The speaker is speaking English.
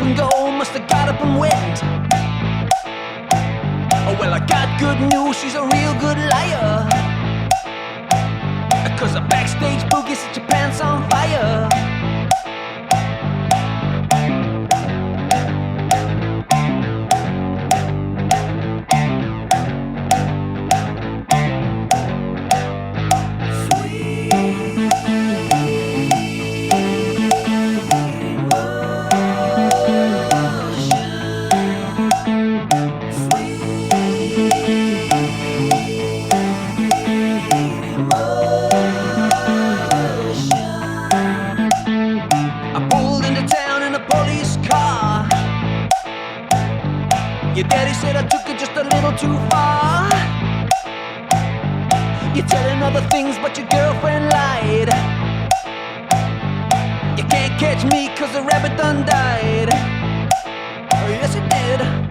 and go, must have got up and went. Oh well, I got good news, she's a real good liar. 'Cause a backstage boogie set your pants on fire. Your daddy said I took it just a little too far. You're telling other things but your girlfriend lied. You can't catch me 'cause the rabbit done died. Oh yes it did.